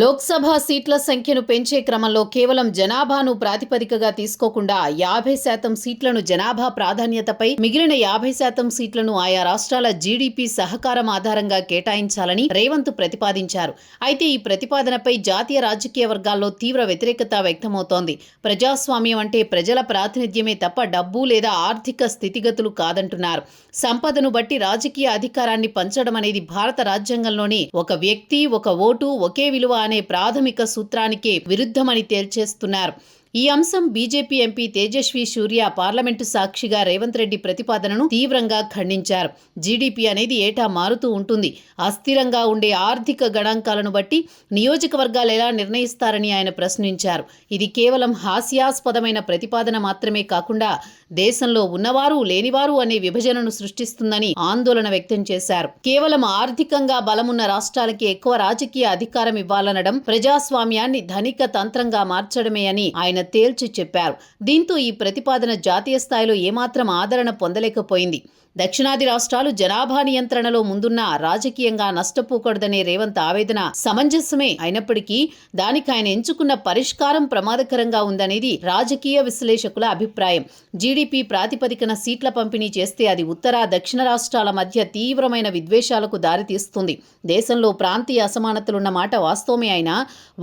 లోక్సభ సీట్ల సంఖ్యను పెంచే క్రమంలో కేవలం జనాభాను ప్రాతిపదికగా తీసుకోకుండా 50% సీట్లను జనాభా ప్రాధాన్యతపై, మిగిలిన 50% సీట్లను ఆయా రాష్ట్రాల జీడీపీ సహకారం ఆధారంగా కేటాయించాలని రేవంత్ ప్రతిపాదించారు. అయితే ఈ ప్రతిపాదనపై జాతీయ రాజకీయ వర్గాల్లో తీవ్ర వ్యతిరేకత వ్యక్తమవుతోంది. ప్రజాస్వామ్యం అంటే ప్రజల ప్రాతినిధ్యమే తప్ప డబ్బు లేదా ఆర్థిక స్థితిగతులు కాదంటున్నారు. సంపదను బట్టి రాజకీయ అధికారాన్ని పంచడం అనేది భారత రాజ్యాంగంలోని ఒక వ్యక్తి, ఒక ఓటు, ఒకే విలువ అనే ప్రాథమిక సూత్రానికే విరుద్ధమని తేల్చేస్తున్నారు. ఈ అంశం బీజేపీ ఎంపీ తేజస్వి సూర్య పార్లమెంటు సాక్షిగా రేవంత్ రెడ్డి ప్రతిపాదనను తీవ్రంగా ఖండించారు. జీడీపీ అనేది ఏటా మారుతూ ఉంటుంది. అస్థిరంగా ఉండే ఆర్థిక గణాంకాలను బట్టి నియోజకవర్గాలు ఎలా నిర్ణయిస్తారని ఆయన ప్రశ్నించారు. ఇది కేవలం హాస్యాస్పదమైన ప్రతిపాదన మాత్రమే కాకుండా దేశంలో ఉన్నవారు లేనివారు అనే విభజనను సృష్టిస్తుందని ఆందోళన వ్యక్తం చేశారు. కేవలం ఆర్థికంగా బలమున్న రాష్ట్రాలకి ఎక్కువ రాజకీయ అధికారం ఇవ్వాలనడం ప్రజాస్వామ్యాన్ని ధనిక తంత్రంగా మార్చడమే అని ఆయన తేల్చి చెప్పారు. దీంతో ఈ ప్రతిపాదన జాతీయ స్థాయిలో ఏమాత్రం ఆదరణ పొందలేకపోయింది. దక్షిణాది రాష్ట్రాలు జనాభా నియంత్రణలో ముందున్న రాజకీయంగా నష్టపోకూడదనే రేవంత్ ఆవేదన సమంజసమే అయినప్పటికీ దానికి ఆయన ఎంచుకున్న పరిష్కారం ప్రమాదకరంగా ఉందనేది రాజకీయ విశ్లేషకుల అభిప్రాయం. జీడీపీ ప్రాతిపదికన సీట్ల పంపిణీ చేస్తే అది ఉత్తర దక్షిణ రాష్ట్రాల మధ్య తీవ్రమైన విద్వేషాలకు దారితీస్తుంది. దేశంలో ప్రాంతీయ అసమానతలున్న మాట వాస్తవమే అయినా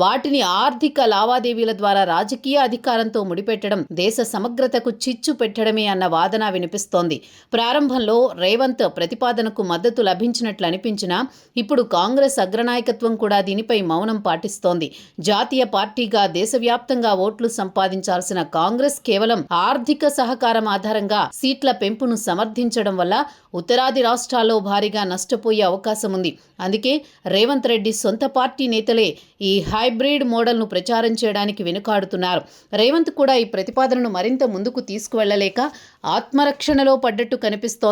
వాటిని ఆర్థిక లావాదేవీల ద్వారా రాజకీయ అధికారంతో ముడిపెట్టడం దేశ సమగ్రతకు చిచ్చు పెట్టడమే అన్న వాదన వినిపిస్తోంది. ప్రారంభంలో రేవంత్ ప్రతిపాదనకు మద్దతు లభించినట్లు అనిపించినా ఇప్పుడు కాంగ్రెస్ అగ్రనాయకత్వం కూడా దీనిపై మౌనం పాటిస్తోంది. జాతీయ పార్టీగా దేశవ్యాప్తంగా ఓట్లు సంపాదించాల్సిన కాంగ్రెస్ కేవలం ఆర్థిక సహకారం ఆధారంగా సీట్ల పెంపును సమర్థించడం వల్ల ఉత్తరాది రాష్ట్రాల్లో భారీగా నష్టపోయే అవకాశం ఉంది. అందుకే రేవంత్ రెడ్డి సొంత పార్టీ నేతలే ఈ హైబ్రిడ్ మోడల్ను ప్రచారం చేయడానికి వెనుకాడుతున్నారు. రేవంత్ కూడా ఈ ప్రతిపాదనను మరింత ముందుకు తీసుకువెళ్లలేక ఆత్మరక్షణలో పడ్డట్టు కనిపిస్తోంది.